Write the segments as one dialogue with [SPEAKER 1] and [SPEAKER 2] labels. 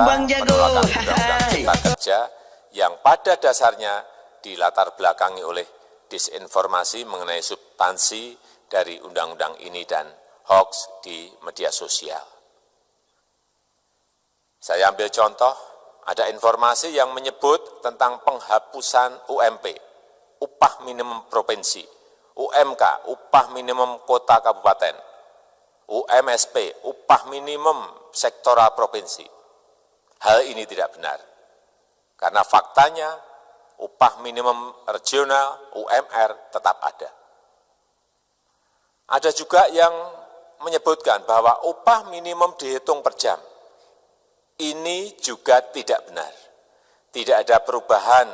[SPEAKER 1] Bang Jago.
[SPEAKER 2] penolakan Undang-Undang Cipta Kerja yang pada dasarnya dilatar belakangi oleh disinformasi mengenai substansi dari undang-undang ini dan hoax di media sosial. Saya ambil contoh, ada informasi yang menyebut tentang penghapusan UMP, upah minimum provinsi, UMK, upah minimum kota kabupaten, UMSP, upah minimum sektoral provinsi. Hal ini tidak benar. Karena faktanya upah minimum regional, UMR, tetap ada. Ada juga yang menyebutkan bahwa upah minimum dihitung per jam. Ini juga tidak benar. Tidak ada perubahan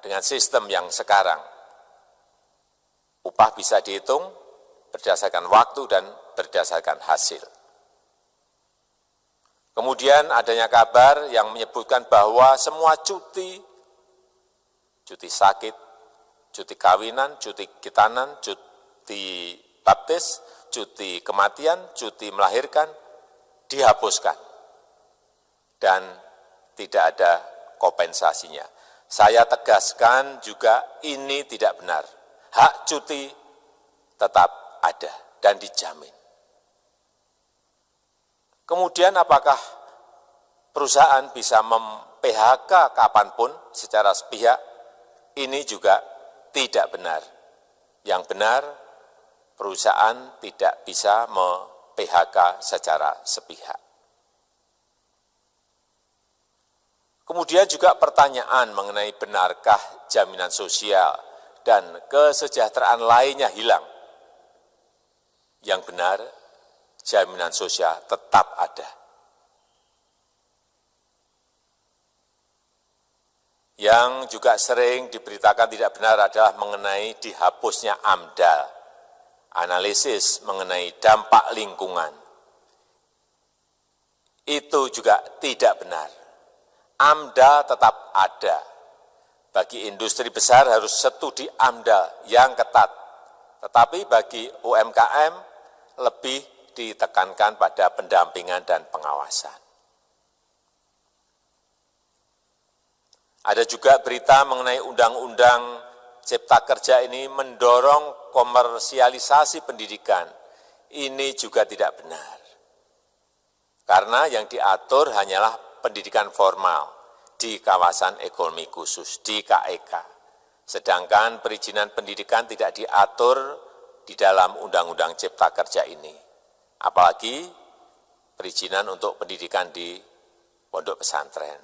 [SPEAKER 2] dengan sistem yang sekarang. Upah bisa dihitung berdasarkan waktu dan berdasarkan hasil. Kemudian adanya kabar yang menyebutkan bahwa semua cuti sakit, cuti kawinan, cuti khitanan, cuti baptis, cuti kematian, cuti melahirkan, dihapuskan. Dan tidak ada kompensasinya. Saya tegaskan juga ini tidak benar. Hak cuti tetap ada dan dijamin. Kemudian apakah perusahaan bisa mem-PHK kapanpun secara sepihak? Ini juga tidak benar. Yang benar, perusahaan tidak bisa mem-PHK secara sepihak. Kemudian juga pertanyaan mengenai benarkah jaminan sosial dan kesejahteraan lainnya hilang. Yang benar, jaminan sosial tetap ada. Yang juga sering diberitakan tidak benar adalah mengenai dihapusnya AMDAL, analisis mengenai dampak lingkungan. Itu juga tidak benar. AMDAL tetap ada. Bagi industri besar harus studi AMDAL yang ketat. Tetapi bagi UMKM lebih ditekankan pada pendampingan dan pengawasan. Ada juga berita mengenai Undang-Undang Cipta Kerja ini mendorong komersialisasi pendidikan. Ini juga tidak benar. Karena yang diatur hanyalah pendidikan formal di kawasan ekonomi khusus, di KEK. Sedangkan perizinan pendidikan tidak diatur di dalam Undang-Undang Cipta Kerja ini. Apalagi perizinan untuk pendidikan di pondok pesantren.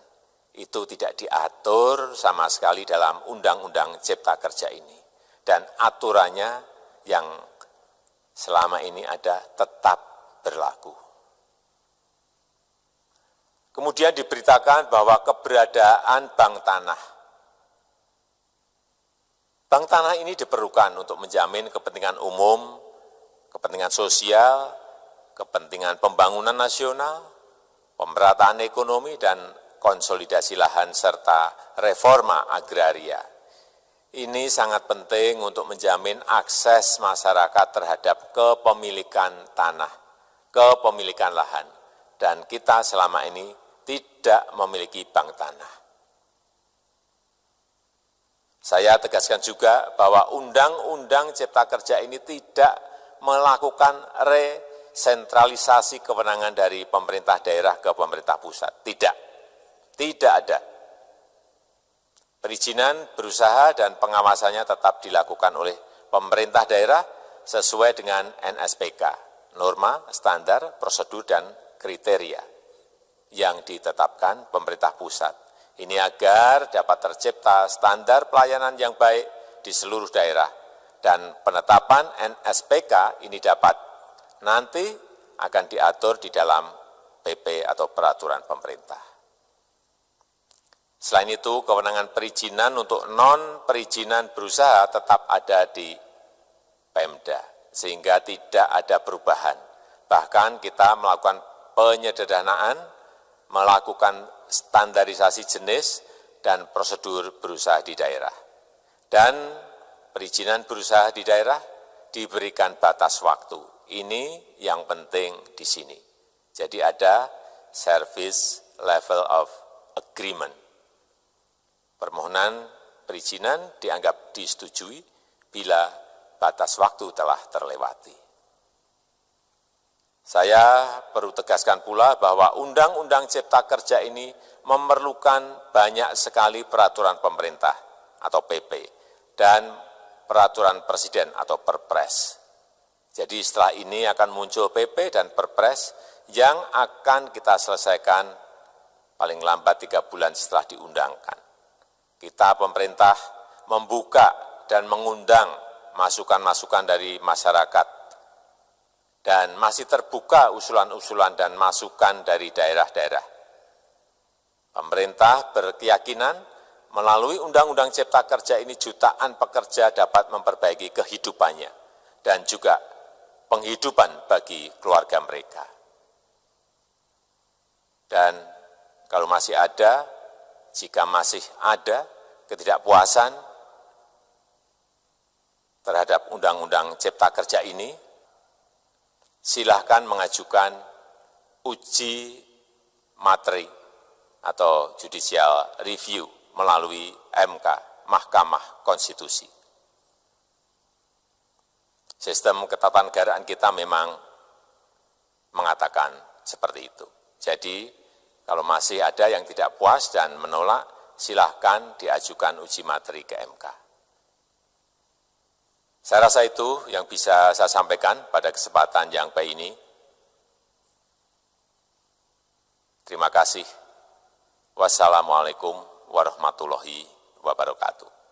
[SPEAKER 2] Itu tidak diatur sama sekali dalam Undang-Undang Cipta Kerja ini. Dan aturannya yang selama ini ada tetap berlaku. Kemudian diberitakan bahwa keberadaan bank tanah. Bank tanah ini diperlukan untuk menjamin kepentingan umum, kepentingan sosial, kepentingan pembangunan nasional, pemerataan ekonomi, dan konsolidasi lahan serta reforma agraria. Ini sangat penting untuk menjamin akses masyarakat terhadap kepemilikan tanah, kepemilikan lahan. Dan kita selama ini tidak memiliki bank tanah. Saya tegaskan juga bahwa Undang-Undang Cipta Kerja ini tidak melakukan resentralisasi kewenangan dari pemerintah daerah ke pemerintah pusat. Tidak ada. Perizinan berusaha dan pengawasannya tetap dilakukan oleh pemerintah daerah sesuai dengan NSPK, norma, standar, prosedur, dan kriteria yang ditetapkan pemerintah pusat. Ini agar dapat tercipta standar pelayanan yang baik di seluruh daerah dan penetapan NSPK ini dapat nanti akan diatur di dalam PP atau peraturan pemerintah. Selain itu, kewenangan perizinan untuk non-perizinan berusaha tetap ada di Pemda, sehingga tidak ada perubahan. Bahkan kita melakukan penyederhanaan, melakukan standarisasi jenis dan prosedur berusaha di daerah. Dan perizinan berusaha di daerah diberikan batas waktu. Ini yang penting di sini. Jadi ada service level of agreement. Permohonan perizinan dianggap disetujui bila batas waktu telah terlewati. Saya perlu tegaskan pula bahwa Undang-Undang Cipta Kerja ini memerlukan banyak sekali peraturan pemerintah atau PP dan peraturan presiden atau Perpres. Jadi setelah ini akan muncul PP dan Perpres yang akan kita selesaikan paling lambat 3 bulan setelah diundangkan. Kita pemerintah membuka dan mengundang masukan-masukan dari masyarakat dan masih terbuka usulan-usulan dan masukan dari daerah-daerah. Pemerintah berkeyakinan melalui Undang-Undang Cipta Kerja ini jutaan pekerja dapat memperbaiki kehidupannya dan juga penghidupan bagi keluarga mereka. Dan kalau masih ada, jika masih ada ketidakpuasan terhadap Undang-Undang Cipta Kerja ini, silahkan mengajukan uji materi atau judicial review melalui MK, Mahkamah Konstitusi. Sistem ketatanegaraan kita memang mengatakan seperti itu. Jadi, kalau masih ada yang tidak puas dan menolak, silahkan diajukan uji materi ke MK. Saya rasa itu yang bisa saya sampaikan pada kesempatan yang baik ini. Terima kasih. Wassalamualaikum warahmatullahi wabarakatuh.